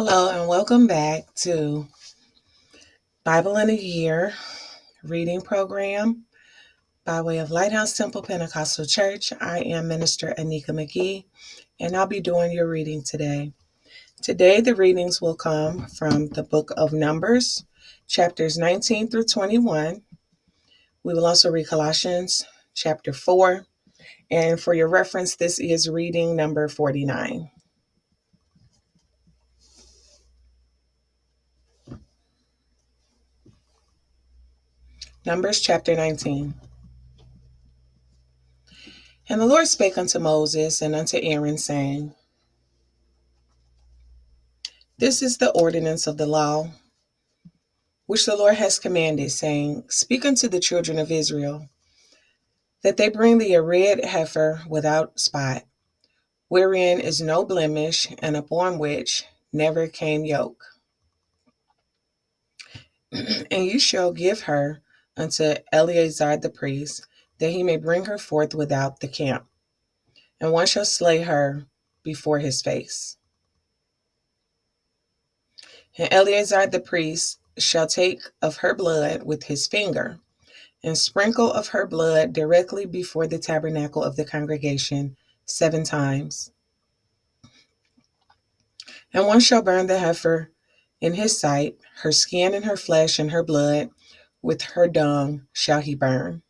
Hello and welcome back to Bible in a Year reading program by way of Lighthouse Temple Pentecostal Church. I am Minister Anika McGee and I'll be doing your reading today. Today the readings will come from the book of Numbers, chapters 19 through 21. We will also read Colossians chapter 4. And for your reference, this is reading number 49. Numbers chapter 19. And the Lord spake unto Moses and unto Aaron, saying, This is the ordinance of the law, which the Lord has commanded, saying, Speak unto the children of Israel, that they bring thee a red heifer without spot, wherein is no blemish, and upon which never came yoke. And you shall give her unto Eleazar the priest, that he may bring her forth without the camp. And one shall slay her before his face. And Eleazar the priest shall take of her blood with his finger, and sprinkle of her blood directly before the tabernacle of the congregation 7 times. And one shall burn the heifer in his sight, her skin and her flesh and her blood, with her dung shall he burn.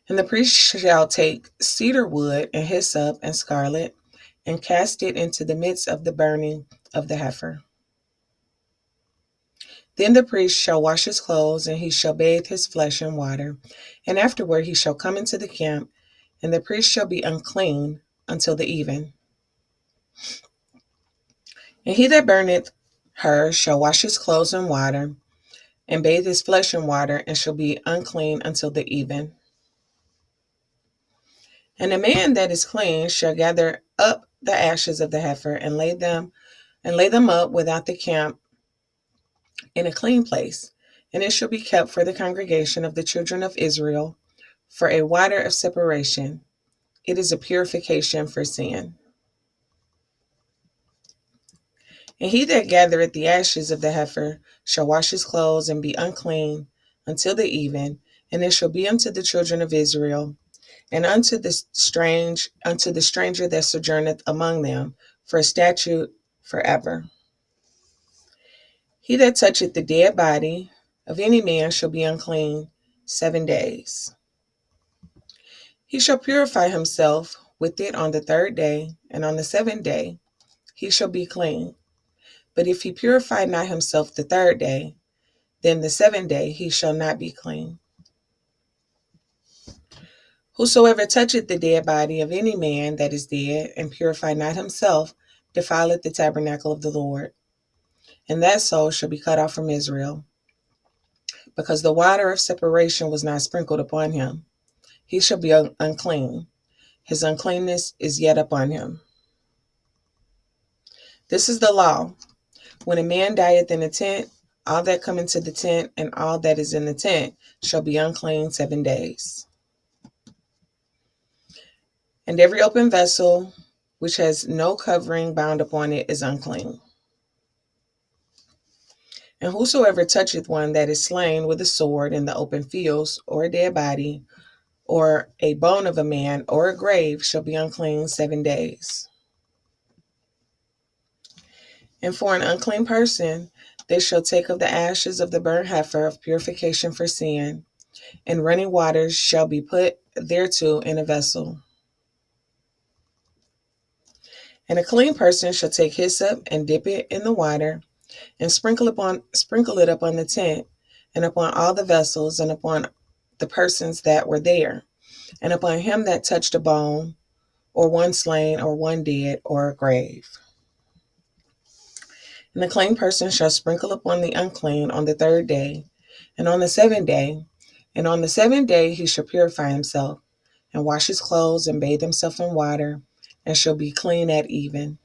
And the priest shall take cedar wood and hyssop and scarlet, and cast it into the midst of the burning of the heifer. Then the priest shall wash his clothes, and he shall bathe his flesh in water. And afterward he shall come into the camp, and the priest shall be unclean until the even. And he that burneth her shall wash his clothes in water, and bathe his flesh in water, and shall be unclean until the even. And the man that is clean shall gather up the ashes of the heifer, and lay them up without the camp in a clean place, and it shall be kept for the congregation of the children of Israel for a water of separation. It is a purification for sin. And he that gathereth the ashes of the heifer shall wash his clothes and be unclean until the even, and it shall be unto the children of Israel, and unto the stranger that sojourneth among them, for a statute forever. He that toucheth the dead body of any man shall be unclean 7 days. He shall purify himself with it on the 3rd day, and on the 7th day he shall be clean. But if he purify not himself the 3rd day, then the 7th day he shall not be clean. Whosoever toucheth the dead body of any man that is dead, and purify not himself, defileth the tabernacle of the Lord. And that soul shall be cut off from Israel, because the water of separation was not sprinkled upon him. He shall be unclean. His uncleanness is yet upon him. This is the law. When a man dieth in a tent, all that come into the tent and all that is in the tent shall be unclean 7 days. And every open vessel which has no covering bound upon it is unclean. And whosoever toucheth one that is slain with a sword in the open fields, or a dead body, or a bone of a man, or a grave, shall be unclean 7 days. And for an unclean person, they shall take of the ashes of the burnt heifer of purification for sin, and running waters shall be put thereto in a vessel. And a clean person shall take hyssop and dip it in the water, and sprinkle it upon the tent, and upon all the vessels, and upon the persons that were there, and upon him that touched a bone, or one slain, or one dead, or a grave. And the clean person shall sprinkle upon the unclean on the 3rd day, and on the 7th day, and on the 7th day he shall purify himself, and wash his clothes, and bathe himself in water, and shall be clean at even.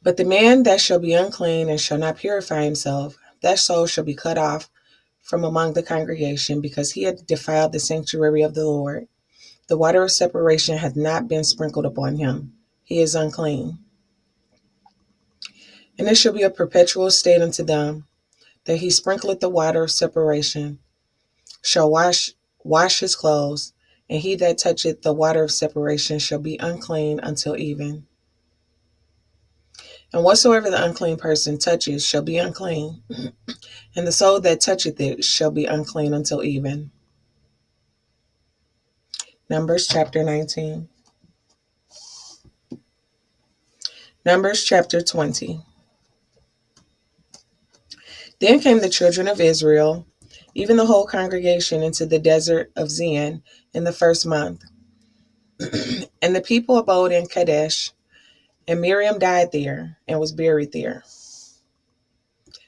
But the man that shall be unclean and shall not purify himself, that soul shall be cut off from among the congregation, because he had defiled the sanctuary of the Lord. The water of separation hath not been sprinkled upon him. He is unclean. And it shall be a perpetual state unto them, that he sprinkleth the water of separation, shall wash his clothes, and he that toucheth the water of separation shall be unclean until even. And whatsoever the unclean person touches shall be unclean, and the soul that toucheth it shall be unclean until even. Numbers chapter 19. Numbers chapter 20. Then came the children of Israel, even the whole congregation, into the desert of Zin in the first month. And the people abode in Kadesh, and Miriam died there and was buried there.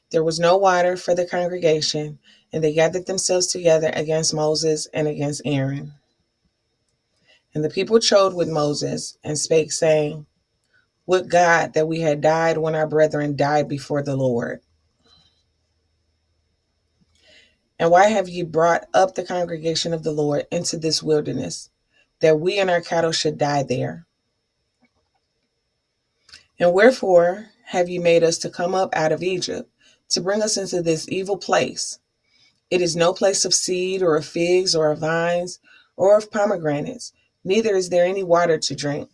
There was no water for the congregation, and they gathered themselves together against Moses and against Aaron. And the people chode with Moses and spake, saying, Would God that we had died when our brethren died before the Lord. And why have ye brought up the congregation of the Lord into this wilderness, that we and our cattle should die there? And wherefore have ye made us to come up out of Egypt, to bring us into this evil place? It is no place of seed, or of figs, or of vines, or of pomegranates, neither is there any water to drink.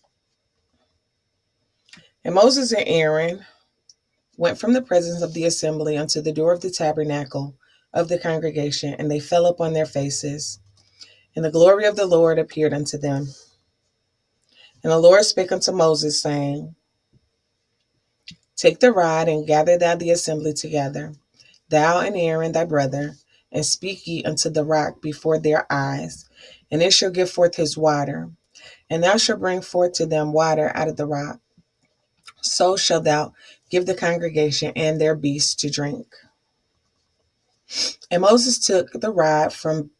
And Moses and Aaron went from the presence of the assembly unto the door of the tabernacle of the congregation, and they fell upon their faces. And the glory of the Lord appeared unto them. And the Lord spake unto Moses, saying, Take the rod, and gather thou the assembly together, thou and Aaron thy brother, and speak ye unto the rock before their eyes, and it shall give forth his water, and thou shalt bring forth to them water out of the rock. So shalt thou give the congregation and their beasts to drink. And Moses took the rod from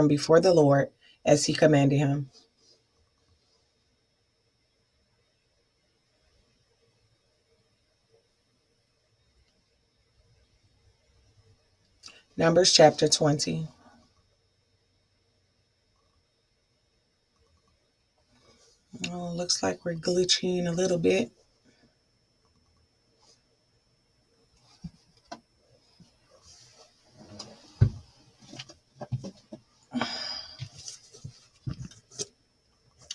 before the Lord, as he commanded him. Numbers chapter 20. Oh, looks like we're glitching a little bit.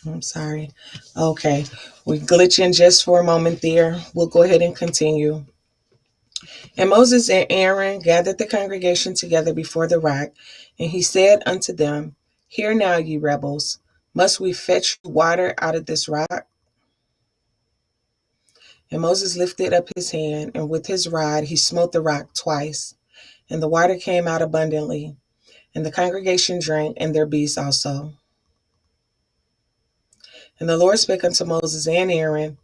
I'm sorry. Okay, we're glitching just for a moment there. We'll go ahead and continue. And Moses and Aaron gathered the congregation together before the rock, and he said unto them, Hear now, ye rebels, must we fetch water out of this rock? And Moses lifted up his hand, and with his rod he smote the rock twice, and the water came out abundantly, and the congregation drank, and their beasts also. And the Lord spake unto Moses and Aaron,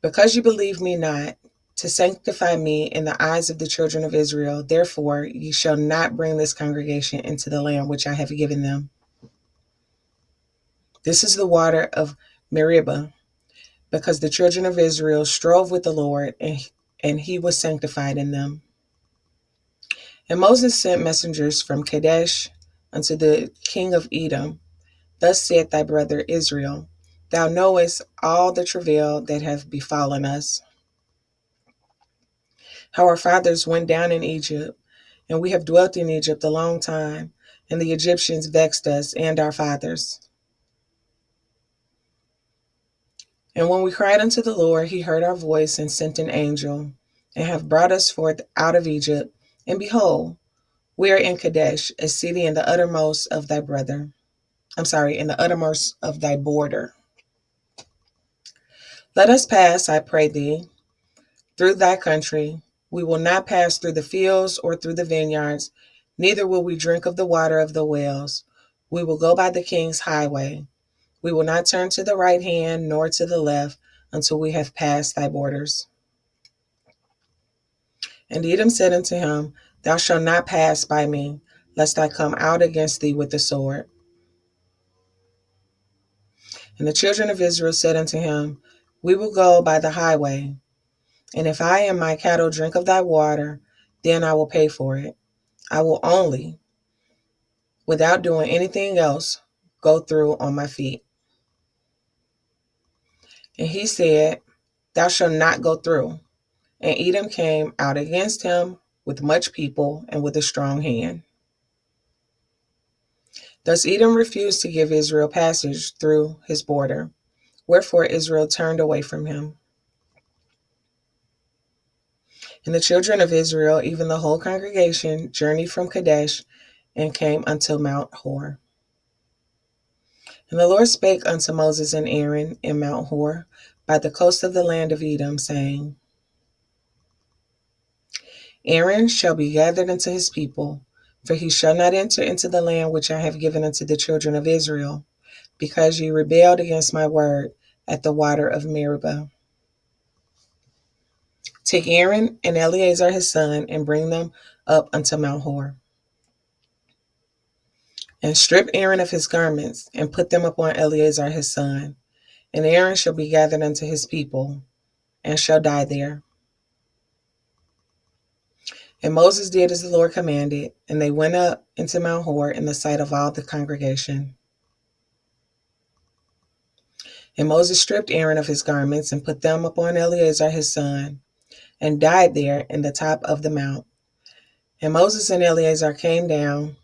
Because you believe me not, to sanctify me in the eyes of the children of Israel, therefore ye shall not bring this congregation into the land which I have given them. This is the water of Meribah, because the children of Israel strove with the Lord, and he was sanctified in them. And Moses sent messengers from Kadesh unto the king of Edom. Thus saith thy brother Israel, Thou knowest all the travail that hath befallen us, how our fathers went down in Egypt, and we have dwelt in Egypt a long time, and the Egyptians vexed us and our fathers. And when we cried unto the Lord, he heard our voice and sent an angel, and have brought us forth out of Egypt. And behold, we are in Kadesh, a city in the uttermost of thy in the uttermost of thy border. Let us pass, I pray thee, through thy country. We will not pass through the fields or through the vineyards, neither will we drink of the water of the wells. We will go by the king's highway. We will not turn to the right hand nor to the left until we have passed thy borders. And Edom said unto him, Thou shalt not pass by me, lest I come out against thee with the sword. And the children of Israel said unto him, We will go by the highway. And if I and my cattle drink of thy water, then I will pay for it. I will without doing anything else, go through on my feet. And he said, Thou shalt not go through. And Edom came out against him with much people and with a strong hand. Thus Edom refused to give Israel passage through his border, wherefore Israel turned away from him. And the children of Israel, even the whole congregation, journeyed from Kadesh and came unto Mount Hor. And the Lord spake unto Moses and Aaron in Mount Hor by the coast of the land of Edom, saying, Aaron shall be gathered unto his people, for he shall not enter into the land which I have given unto the children of Israel, because ye rebelled against my word at the water of Meribah. Take Aaron and Eleazar his son, and bring them up unto Mount Hor. And strip Aaron of his garments, and put them upon Eleazar his son. And Aaron shall be gathered unto his people, and shall die there. And Moses did as the Lord commanded, and they went up into Mount Hor in the sight of all the congregation. And Moses stripped Aaron of his garments, and put them upon Eleazar his son, and died there in the top of the mount. And Moses and Eleazar came down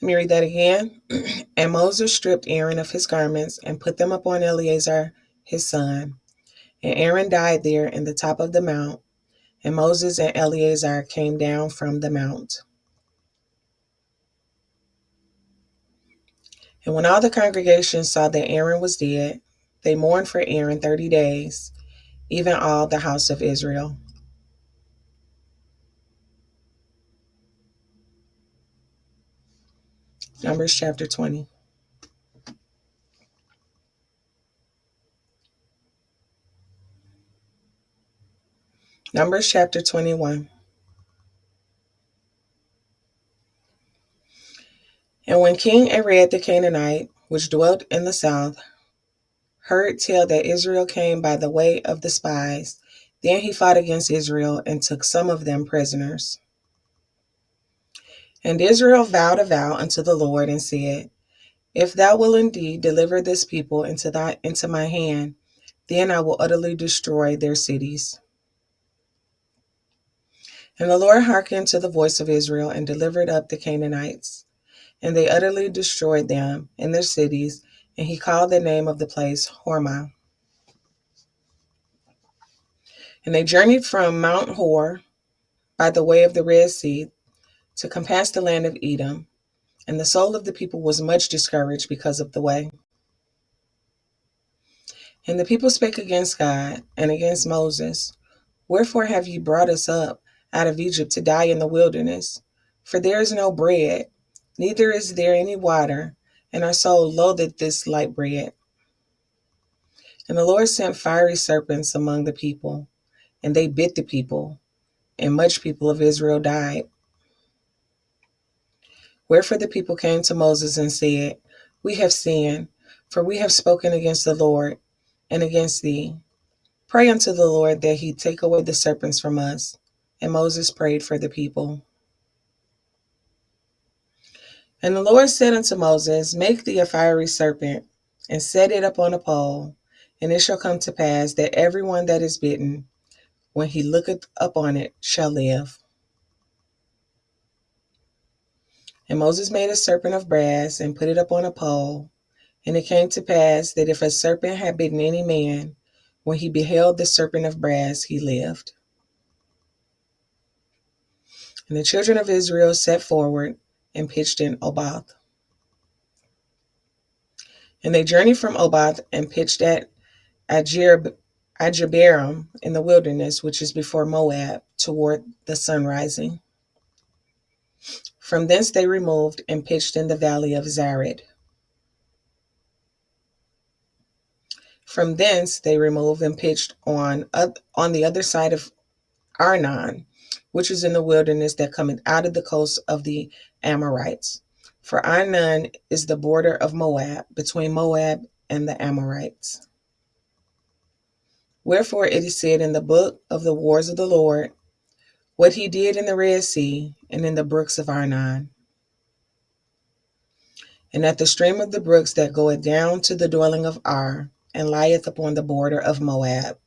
Let me read that again. And Moses stripped Aaron of his garments and put them upon Eleazar his son. And Aaron died there in the top of the mount. And Moses and Eleazar came down from the mount. And when all the congregation saw that Aaron was dead, they mourned for Aaron 30 days, even all the house of Israel. Numbers chapter 20. Numbers chapter 21. And when King Arad the Canaanite, which dwelt in the south, heard tell that Israel came by the way of the spies, then he fought against Israel and took some of them prisoners. And Israel vowed a vow unto the Lord and said, If thou wilt indeed deliver this people into my hand, then I will utterly destroy their cities. And the Lord hearkened to the voice of Israel and delivered up the Canaanites. And they utterly destroyed them and their cities, and he called the name of the place Hormah. And they journeyed from Mount Hor by the way of the Red Sea to compass the land of Edom, and the soul of the people was much discouraged because of the way. And the people spake against God and against Moses, Wherefore have ye brought us up out of Egypt to die in the wilderness? For there is no bread, neither is there any water, and our soul loatheth this light bread. And the Lord sent fiery serpents among the people, and they bit the people, and much people of Israel died. Wherefore the people came to Moses and said, We have sinned, for we have spoken against the Lord and against thee. Pray unto the Lord that he take away the serpents from us. And Moses prayed for the people. And the Lord said unto Moses, Make thee a fiery serpent, and set it upon a pole, and it shall come to pass that every one that is bitten, when he looketh upon it, shall live. And Moses made a serpent of brass, and put it upon a pole. And it came to pass that if a serpent had bitten any man, when he beheld the serpent of brass, he lived. And the children of Israel set forward and pitched in Oboth. And they journeyed from Oboth and pitched at Ajebaram in the wilderness, which is before Moab, toward the sun rising. From thence they removed and pitched in the valley of Zared. From thence they removed and pitched on the other side of Arnon, which is in the wilderness that cometh out of the coast of the Amorites. For Arnon is the border of Moab, between Moab and the Amorites. Wherefore it is said in the book of the wars of the Lord, what he did in the Red Sea and in the brooks of Arnon, and at the stream of the brooks that goeth down to the dwelling of Ar, and lieth upon the border of Moab.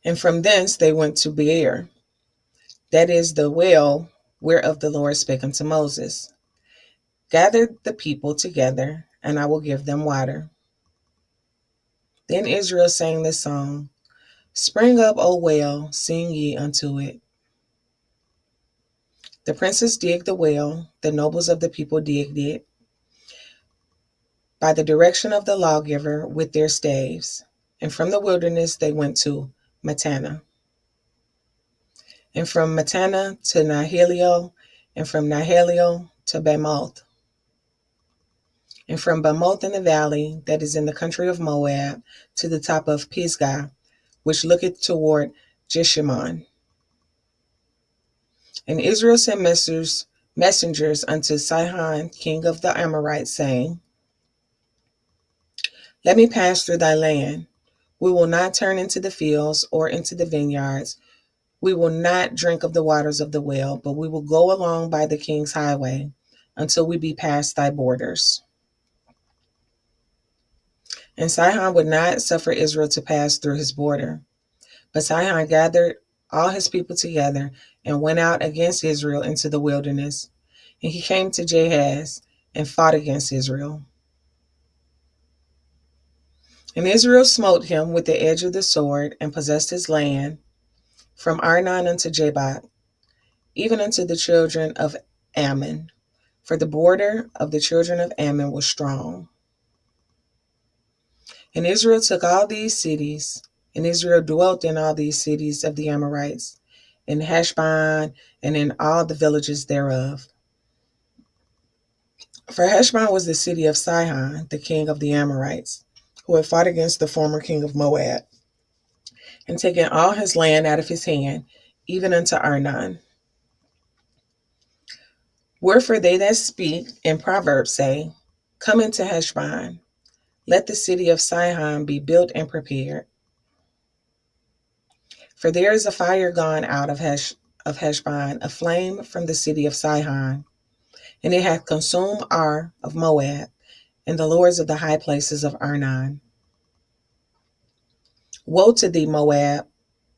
And from thence they went to Beer, that is the well whereof the Lord spake unto Moses. Gather the people together, and I will give them water. Then Israel sang this song: Spring up, O well, sing ye unto it. The princes digged the well, the nobles of the people digged it, by the direction of the lawgiver with their staves. And from the wilderness they went to Mattanah. And from Mattanah to Nahaliel, and from Nahaliel to Bamoth. And from Bamoth in the valley that is in the country of Moab to the top of Pisgah, which looketh toward Jeshimon. And Israel sent messengers unto Sihon, king of the Amorites, saying, Let me pass through thy land. We will not turn into the fields or into the vineyards. We will not drink of the waters of the well, but we will go along by the king's highway until we be past thy borders. And Sihon would not suffer Israel to pass through his border. But Sihon gathered all his people together and went out against Israel into the wilderness. And he came to Jahaz and fought against Israel. And Israel smote him with the edge of the sword and possessed his land from Arnon unto Jabbok, even unto the children of Ammon, for the border of the children of Ammon was strong. And Israel took all these cities, and Israel dwelt in all these cities of the Amorites, in Heshbon, and in all the villages thereof. For Heshbon was the city of Sihon, the king of the Amorites, who had fought against the former king of Moab, and taken all his land out of his hand, even unto Arnon. Wherefore they that speak in Proverbs say, Come into Heshbon, let the city of Sihon be built and prepared. For there is a fire gone out of Heshbon, a flame from the city of Sihon, and it hath consumed Ar of Moab, and the lords of the high places of Arnon. Woe to thee, Moab!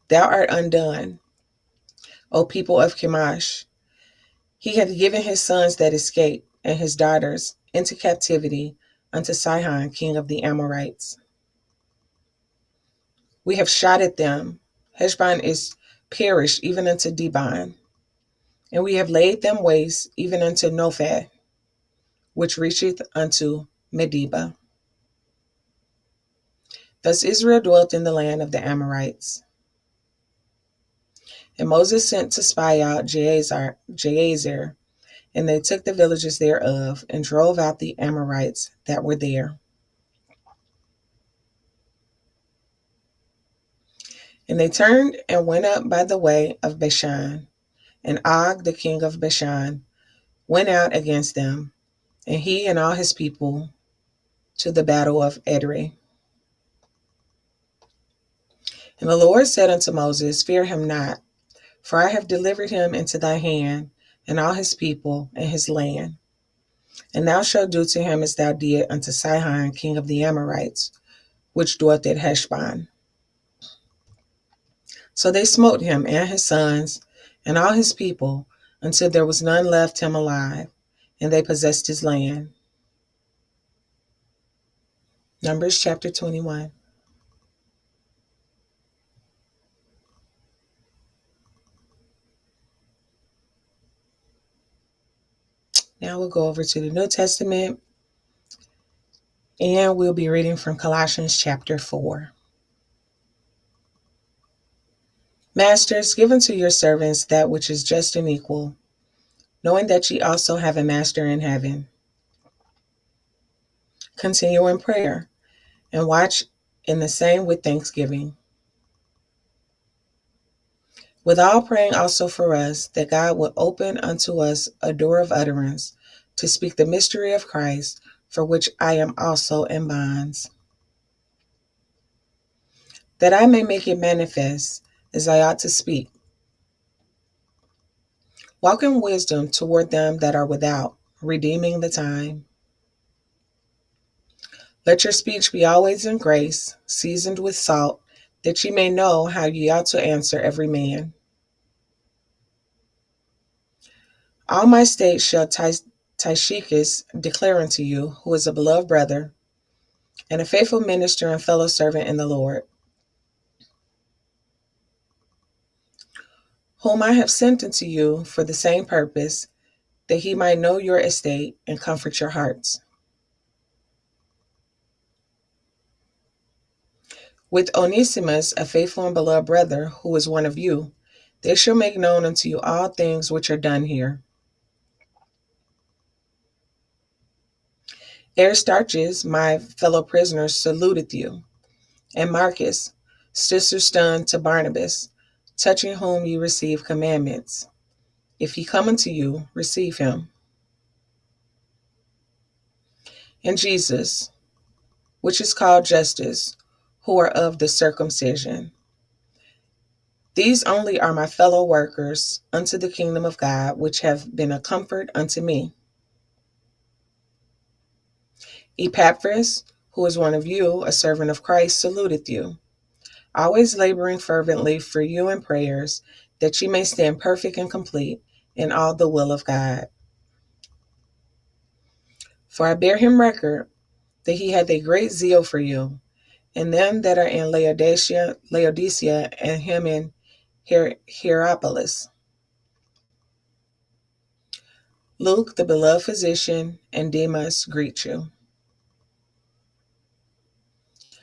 Thou art undone, O people of Chemosh. He hath given his sons that escaped, and his daughters into captivity unto Sihon, king of the Amorites. We have shot at them. Heshbon is perished even unto Dibon, and we have laid them waste even unto Nophah, which reacheth unto Medeba. Thus Israel dwelt in the land of the Amorites. And Moses sent to spy out Jazer, and they took the villages thereof, and drove out the Amorites that were there. And they turned and went up by the way of Bashan, and Og, the king of Bashan, went out against them, and he and all his people, to the battle of Edrei. And the Lord said unto Moses, Fear him not, for I have delivered him into thy hand, and all his people, and his land. And thou shalt do to him as thou did unto Sihon, king of the Amorites, which dwelt at Heshbon. So they smote him and his sons, and all his people, until there was none left him alive, and they possessed his land. Numbers chapter 21. Now we'll go over to the New Testament, and we'll be reading from Colossians chapter 4. Masters, give unto your servants that which is just and equal, knowing that ye also have a master in heaven. Continue in prayer, and watch in the same with thanksgiving. With all praying also for us, that God will open unto us a door of utterance, to speak the mystery of Christ, for which I am also in bonds, that I may make it manifest, as I ought to speak. Walk in wisdom toward them that are without, redeeming the time. Let your speech be always in grace, seasoned with salt, that ye may know how ye ought to answer every man. All my state shall Tychicus declare unto you, who is a beloved brother, and a faithful minister and fellow servant in the Lord, whom I have sent unto you for the same purpose, that he might know your estate and comfort your hearts. With Onesimus, a faithful and beloved brother, who is one of you, they shall make known unto you all things which are done here. Aristarchus, my fellow prisoner, saluteth you, and Marcus, sister son to Barnabas, touching whom ye receive commandments. If he come unto you, receive him. And Jesus, which is called Justice, who are of the circumcision. These only are my fellow workers unto the kingdom of God, which have been a comfort unto me. Epaphras, who is one of you, a servant of Christ, saluteth you, always laboring fervently for you in prayers, that ye may stand perfect and complete in all the will of God. For I bear him record that he hath a great zeal for you, and them that are in Laodicea and him in Hierapolis. Luke, the beloved physician, and Demas greet you.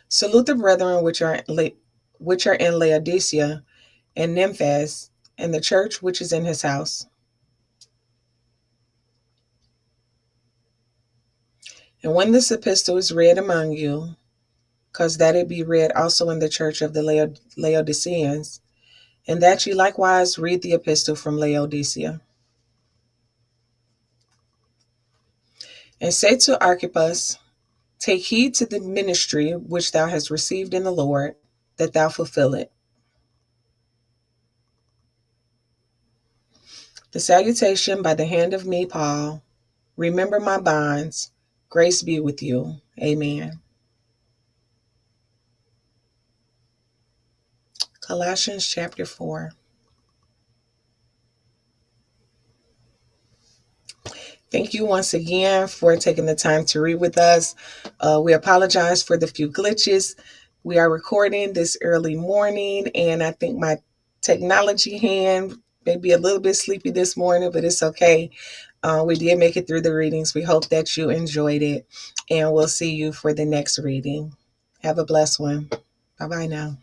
Salute the brethren which are in Laodicea and Nymphas, and the church which is in his house. And when this epistle is read among you, cause that it be read also in the church of the Laodiceans, and that ye likewise read the epistle from Laodicea. And say to Archippus, take heed to the ministry which thou hast received in the Lord, that thou fulfill it. The salutation by the hand of me, Paul. Remember my bonds. Grace be with you. Amen. Colossians chapter 4. Thank you once again for taking the time to read with us. We apologize for the few glitches. We are recording this early morning, and I think my technology hand may be a little bit sleepy this morning, but it's okay. We did make it through the readings. We hope that you enjoyed it, and we'll see you for the next reading. Have a blessed one. Bye-bye now.